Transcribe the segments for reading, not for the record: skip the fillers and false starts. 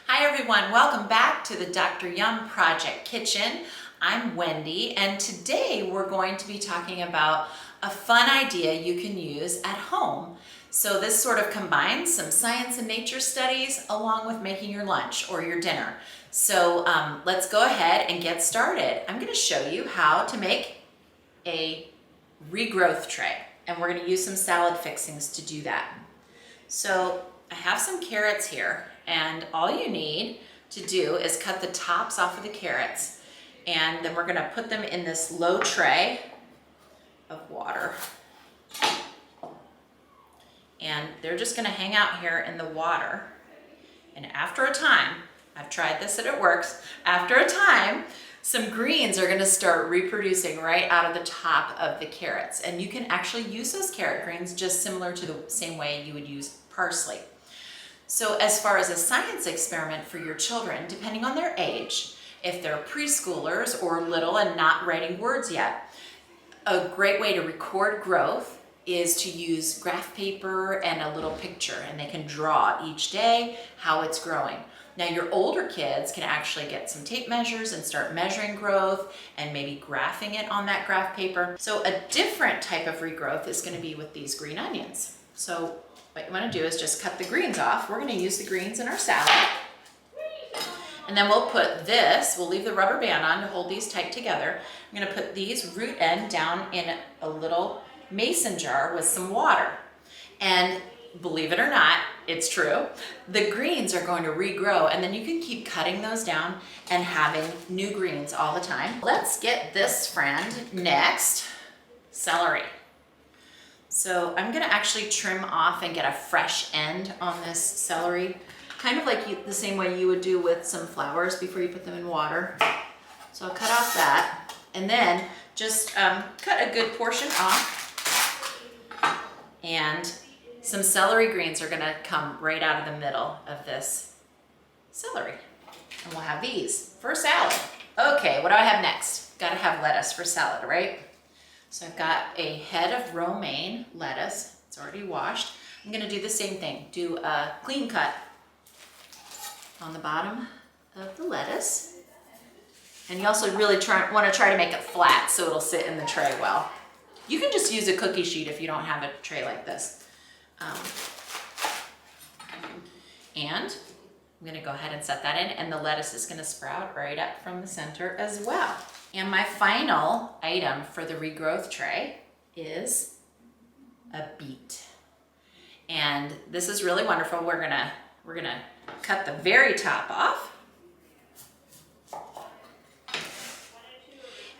Hi everyone, welcome back to the Dr. Yum Project Kitchen. I'm Wendy, and today we're going to be talking about a fun idea you can use at home. So this sort of combines some science and nature studies along with making your lunch or your dinner. So let's go ahead and get started. I'm going to show you how to make a regrowth tray, and we're going to use some salad fixings to do that. So I have some carrots here, and all you need to do is cut the tops off of the carrots, and then we're gonna put them in this low tray of water. And they're just gonna hang out here in the water. And after a time, I've tried this and it works, after a time, some greens are gonna start reproducing right out of the top of the carrots. And you can actually use those carrot greens just similar to the same way you would use parsley. So as far as a science experiment for your children, depending on their age, if they're preschoolers or little and not writing words yet, a great way to record growth is to use graph paper and a little picture, and they can draw each day how it's growing. Now your older kids can actually get some tape measures and start measuring growth and maybe graphing it on that graph paper. So a different type of regrowth is going to be with these green onions. So what you want to do is just cut the greens off. We're going to use the greens in our salad. And then we'll put this, we'll leave the rubber band on to hold these tight together. I'm going to put these root end down in a little mason jar with some water. And believe it or not, it's true, the greens are going to regrow, and then you can keep cutting those down and having new greens all the time. Let's get this friend next, celery. So I'm gonna actually trim off and get a fresh end on this celery, kind of like the same way you would do with some flowers before you put them in water. So I'll cut off that, and then just cut a good portion off, and some celery greens are gonna come right out of the middle of this celery. And we'll have these for salad. Okay, what do I have next? Gotta have lettuce for salad, right? So I've got a head of romaine lettuce. It's already washed. I'm gonna do the same thing. Do a clean cut on the bottom of the lettuce. And you also really wanna try to make it flat so it'll sit in the tray well. You can just use a cookie sheet if you don't have a tray like this. And I'm gonna go ahead and set that in, and the lettuce is gonna sprout right up from the center as well. And my final item for the regrowth tray is a beet. And this is really wonderful. We're gonna cut the very top off.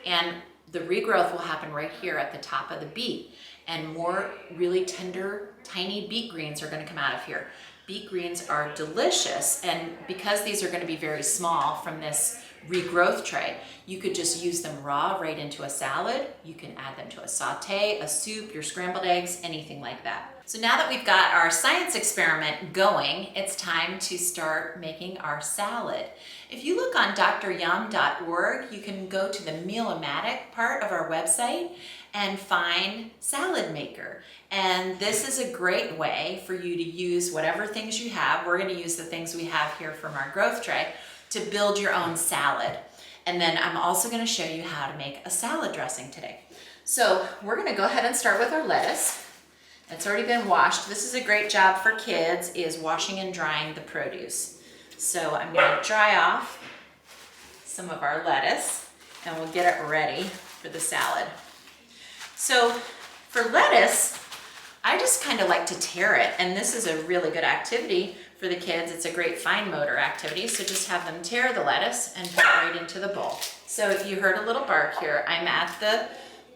And the regrowth will happen right here at the top of the beet. And more really tender, tiny beet greens are gonna come out of here. Beet greens are delicious, and because these are gonna be very small from this regrowth tray, you could just use them raw right into a salad. You can add them to a saute, a soup, your scrambled eggs, anything like that. So now that we've got our science experiment going, it's time to start making our salad. If you look on dryum.org, you can go to the Meal-O-Matic part of our website and find Salad Maker. And this is a great way for you to use whatever things you have. We're gonna use the things we have here from our growth tray to build your own salad. And then I'm also gonna show you how to make a salad dressing today. So we're gonna go ahead and start with our lettuce. It's already been washed. This is a great job for kids, is washing and drying the produce. So I'm gonna dry off some of our lettuce, and we'll get it ready for the salad. So for lettuce, I just kind of like to tear it, and this is a really good activity for the kids. It's a great fine motor activity, so just have them tear the lettuce and put it right into the bowl. So if you heard a little bark here, I'm at the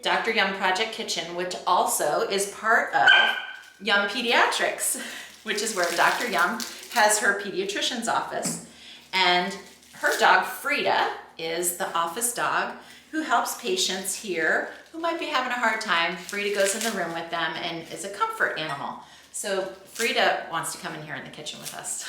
Dr. Yum Project Kitchen, which also is part of Yum Pediatrics, which is where Dr. Yum has her pediatrician's office. And her dog, Frida, is the office dog who helps patients here who might be having a hard time. Frida goes in the room with them and is a comfort animal. So Frida wants to come in here in the kitchen with us.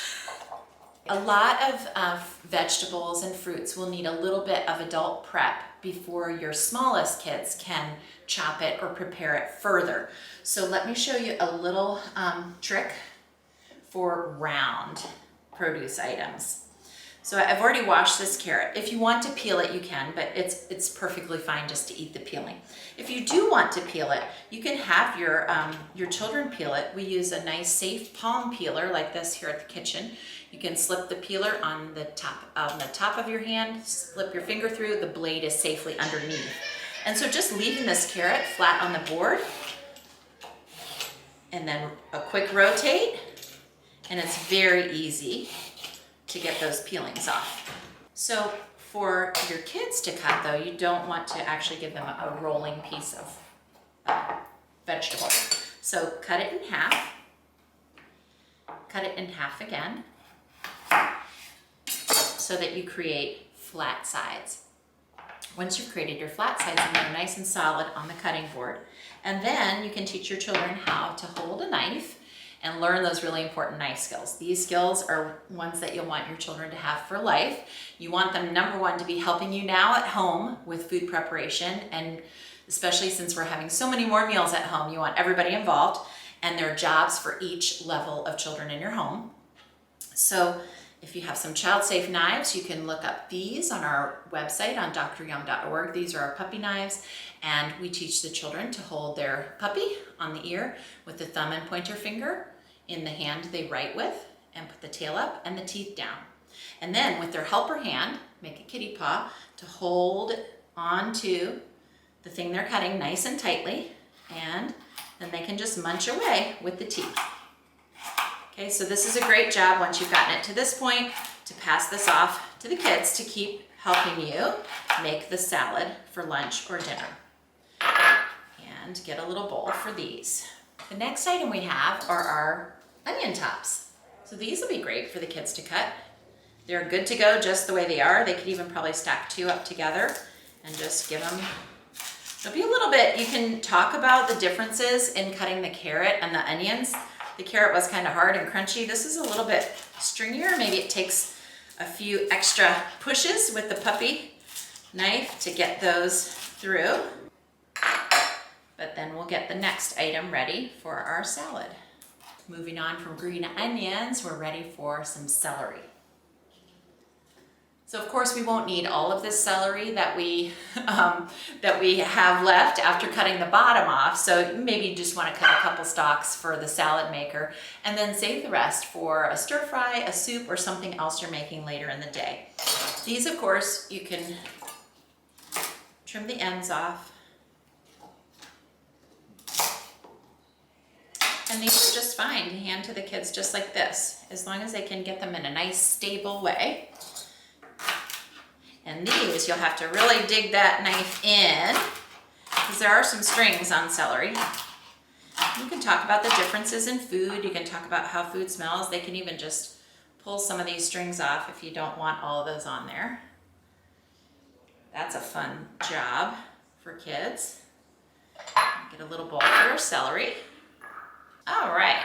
A lot of vegetables and fruits will need a little bit of adult prep before your smallest kids can chop it or prepare it further. So let me show you a little trick for round produce items. So I've already washed this carrot. If you want to peel it, you can, but it's perfectly fine just to eat the peeling. If you do want to peel it, you can have your children peel it. We use a nice safe palm peeler like this here at the kitchen. You can slip the peeler on the top of your hand, slip your finger through, the blade is safely underneath. And so just leaving this carrot flat on the board, and then a quick rotate, and it's very easy to get those peelings off. So for your kids to cut though, you don't want to actually give them a rolling piece of vegetable. So cut it in half again, so that you create flat sides. Once you've created your flat sides, they're nice and solid on the cutting board. And then you can teach your children how to hold a knife and learn those really important knife skills. These skills are ones that you'll want your children to have for life. You want them, number one, to be helping you now at home with food preparation, and especially since we're having so many more meals at home, you want everybody involved, and there are jobs for each level of children in your home. So if you have some child-safe knives, you can look up these on our website on dryoung.org. These are our puppy knives, and we teach the children to hold their puppy on the ear with the thumb and pointer finger in the hand they write with, and put the tail up and the teeth down. And then with their helper hand, make a kitty paw to hold onto the thing they're cutting nice and tightly, and then they can just munch away with the teeth. Okay, so this is a great job once you've gotten it to this point to pass this off to the kids to keep helping you make the salad for lunch or dinner. And get a little bowl for these. The next item we have are our onion tops. So these will be great for the kids to cut. They're good to go just the way they are. They could even probably stack two up together and just give them, it'll be a little bit, you can talk about the differences in cutting the carrot and the onions. The carrot was kind of hard and crunchy. This is a little bit stringier. Maybe it takes a few extra pushes with the puppy knife to get those through. But then we'll get the next item ready for our salad. Moving on from green onions, we're ready for some celery. So of course we won't need all of this celery that we have left after cutting the bottom off. So maybe you just want to cut a couple stalks for the salad maker, and then save the rest for a stir fry, a soup, or something else you're making later in the day. These, of course, you can trim the ends off. And these are just fine to hand to the kids just like this, as long as they can get them in a nice stable way. And these, you'll have to really dig that knife in, because there are some strings on celery. You can talk about the differences in food. You can talk about how food smells. They can even just pull some of these strings off if you don't want all of those on there. That's a fun job for kids. Get a little bowl for our celery. All right.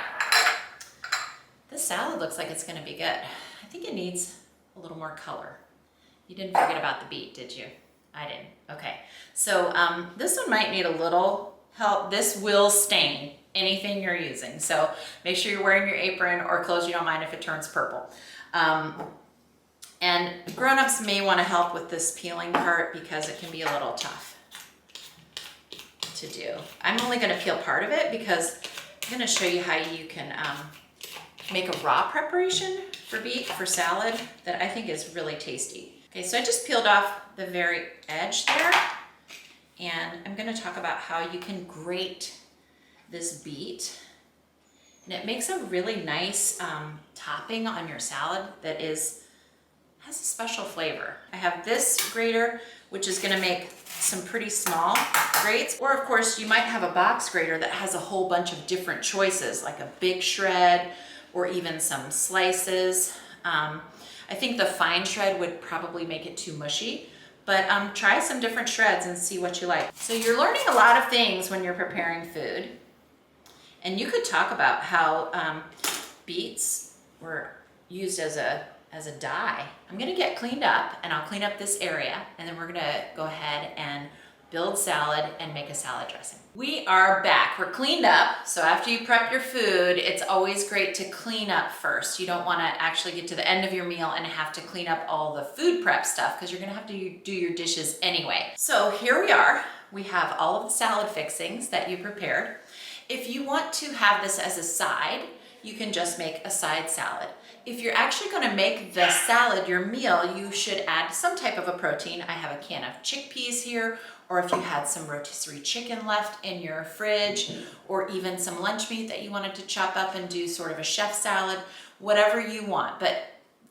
This salad looks like it's going to be good. I think it needs a little more color. You didn't forget about the beet, did you? I didn't. Okay. So this one might need a little help. This will stain anything you're using. So make sure you're wearing your apron or clothes you don't mind if it turns purple. And grown-ups may want to help with this peeling part because it can be a little tough to do. I'm only going to peel part of it because I'm going to show you how you can make a raw preparation for beet for salad that I think is really tasty. Okay, so I just peeled off the very edge there, and I'm going to talk about how you can grate this beet, and it makes a really nice topping on your salad that has a special flavor. I have this grater, which is going to make some pretty small grates, or of course you might have a box grater that has a whole bunch of different choices, like a big shred or even some slices. I think the fine shred would probably make it too mushy, but try some different shreds and see what you like. So you're learning a lot of things when you're preparing food, and you could talk about how beets were used as a dye. I'm gonna get cleaned up, and I'll clean up this area, and then we're gonna go ahead and build salad, and make a salad dressing. We are back. We're cleaned up. So after you prep your food, it's always great to clean up first. You don't want to actually get to the end of your meal and have to clean up all the food prep stuff because you're going to have to do your dishes anyway. So here we are. We have all of the salad fixings that you prepared. If you want to have this as a side, you can just make a side salad. If you're actually going to make the salad your meal, you should add some type of a protein. I have a can of chickpeas here, or if you had some rotisserie chicken left in your fridge, or even some lunch meat that you wanted to chop up and do sort of a chef salad, whatever you want. But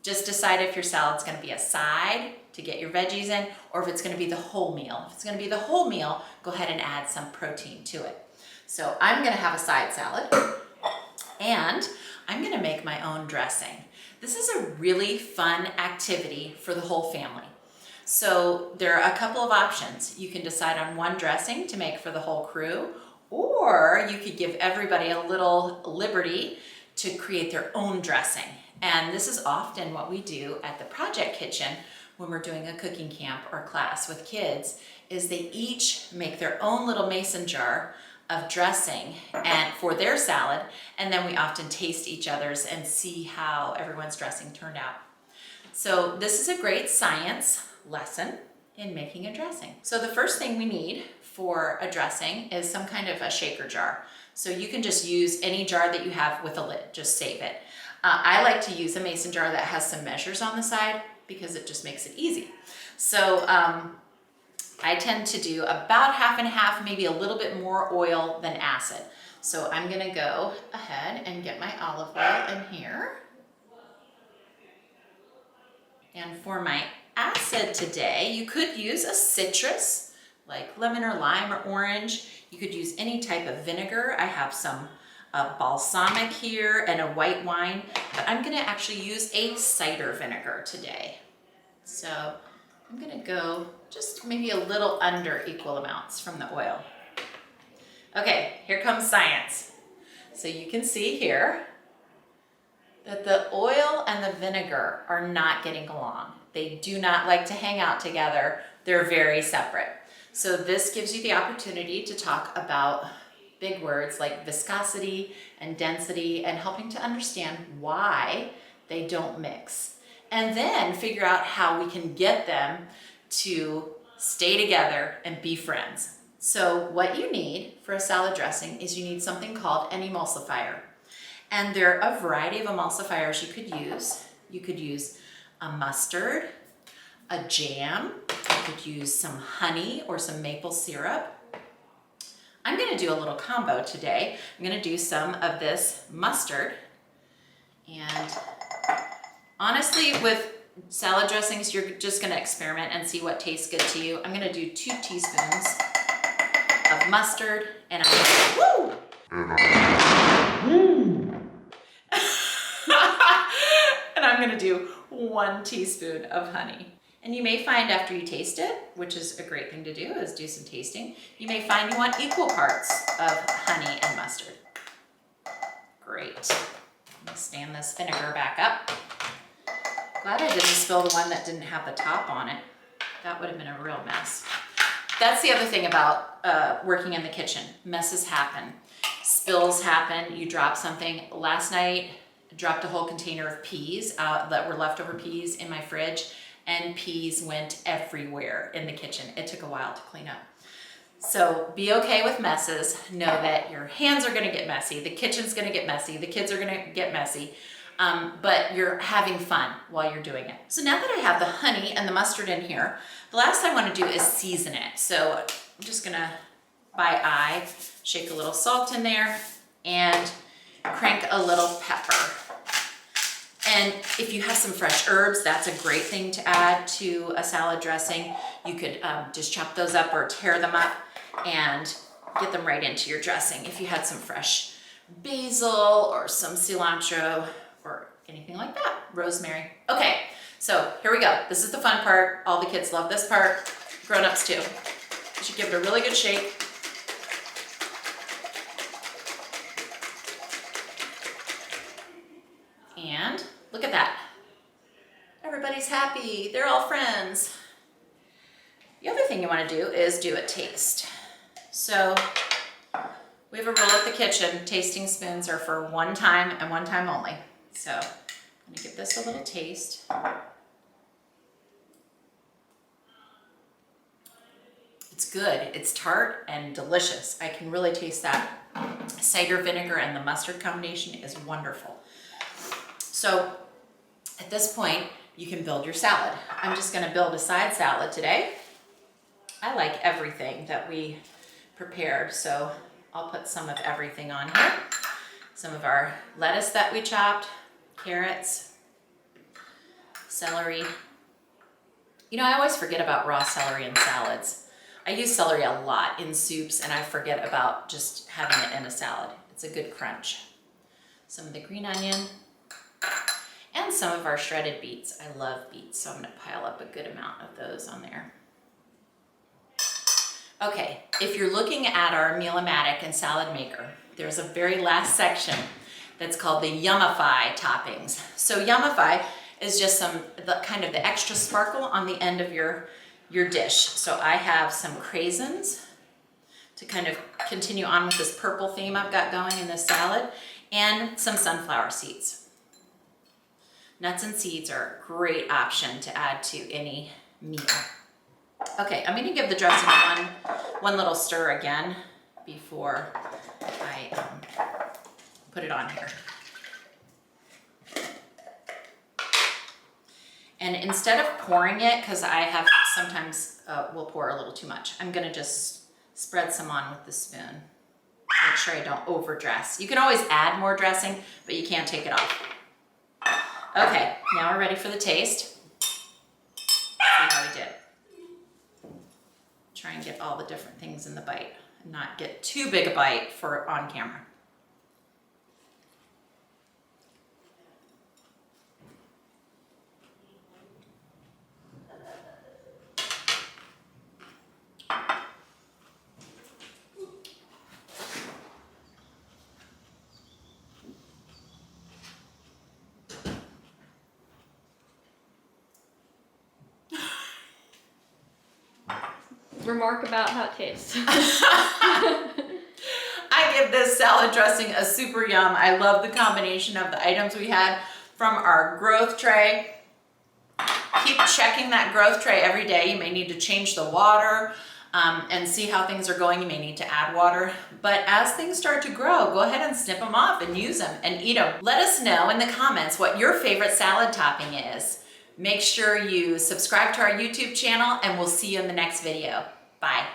just decide if your salad's going to be a side to get your veggies in, or if it's going to be the whole meal. If it's going to be the whole meal, go ahead and add some protein to it. So I'm going to have a side salad, and I'm going to make my own dressing. This is a really fun activity for the whole family. So there are a couple of options. You can decide on one dressing to make for the whole crew, or you could give everybody a little liberty to create their own dressing. And this is often what we do at the project kitchen when we're doing a cooking camp or class with kids, is they each make their own little mason jar of dressing and for their salad, and then we often taste each other's and see how everyone's dressing turned out. So this is a great science lesson in making a dressing. So the first thing we need for a dressing is some kind of a shaker jar. So you can just use any jar that you have with a lid, just save it. I like to use a mason jar that has some measures on the side because it just makes it easy. So I tend to do about half and half, maybe a little bit more oil than acid. So I'm gonna go ahead and get my olive oil in here. And for my acid today, you could use a citrus, like lemon or lime or orange. You could use any type of vinegar. I have some balsamic here and a white wine, but I'm gonna actually use a cider vinegar today. So I'm gonna go just maybe a little under equal amounts from the oil. Okay, here comes science. So you can see here that the oil and the vinegar are not getting along. They do not like to hang out together. They're very separate. So this gives you the opportunity to talk about big words like viscosity and density and helping to understand why they don't mix. And then figure out how we can get them to stay together and be friends. So what you need for a salad dressing is you need something called an emulsifier. And there are a variety of emulsifiers you could use. You could use a mustard, a jam, you could use some honey or some maple syrup. I'm gonna do a little combo today. I'm gonna do some of this mustard. And honestly, with salad dressings, you're just gonna experiment and see what tastes good to you. I'm gonna do 2 teaspoons of mustard, and I'm gonna, and I'm gonna do 1 teaspoon of honey. And you may find after you taste it, which is a great thing to do, is do some tasting, you may find you want equal parts of honey and mustard. Great. I'm gonna stand this vinegar back up. Glad I didn't spill the one that didn't have the top on it. That would have been a real mess. That's the other thing about working in the kitchen. Messes happen. Spills happen. You drop something. Last night, I dropped a whole container of peas that were leftover peas in my fridge, and peas went everywhere in the kitchen. It took a while to clean up. So be okay with messes. Know that your hands are gonna get messy. The kitchen's gonna get messy. The kids are gonna get messy. But you're having fun while you're doing it. So now that I have the honey and the mustard in here, the last thing I want to do is season it. So I'm just gonna, by eye, shake a little salt in there and crank a little pepper. And if you have some fresh herbs, that's a great thing to add to a salad dressing. You could just chop those up or tear them up and get them right into your dressing. If you had some fresh basil or some cilantro, or anything like that, rosemary. Okay, so here we go. This is the fun part. All the kids love this part, grown-ups too. You should give it a really good shake. And look at that. Everybody's happy. They're all friends. The other thing thing you want to do is do a taste. So we have a rule at the kitchen, tasting spoons are for one time and one time only. So I'm gonna give this a little taste. It's good, it's tart and delicious. I can really taste that cider vinegar and the mustard combination is wonderful. So at this point, you can build your salad. I'm just gonna build a side salad today. I like everything that we prepared, so I'll put some of everything on here. Some of our lettuce that we chopped, carrots, celery. You know, I always forget about raw celery in salads. I use celery a lot in soups and I forget about just having it in a salad. It's a good crunch. Some of the green onion and some of our shredded beets. I love beets, so I'm gonna pile up a good amount of those on there. Okay, if you're looking at our Meal-O-Matic and Salad Maker, there's a very last section that's called the Yummify toppings. So Yummify is just the extra sparkle on the end of your dish. So I have some craisins to kind of continue on with this purple theme I've got going in this salad, and some sunflower seeds. Nuts and seeds are a great option to add to any meal. Okay, I'm gonna give the dressing one little stir again before I put it on here. And instead of pouring it, because I have sometimes will pour a little too much, I'm gonna just spread some on with the spoon. Make sure I don't overdress. You can always add more dressing, but you can't take it off. Okay, now we're ready for the taste. See how we did. Try and get all the different things in the bite and not get too big a bite for on camera. Remark about how it tastes. I give this salad dressing a super yum. I love the combination of the items we had from our growth tray. Keep checking that growth tray every day. You may need to change the water and see how things are going. You may need to add water. But as things start to grow, go ahead and snip them off and use them and eat them. Let us know in the comments what your favorite salad topping is. Make sure you subscribe to our YouTube channel and we'll see you in the next video. Bye.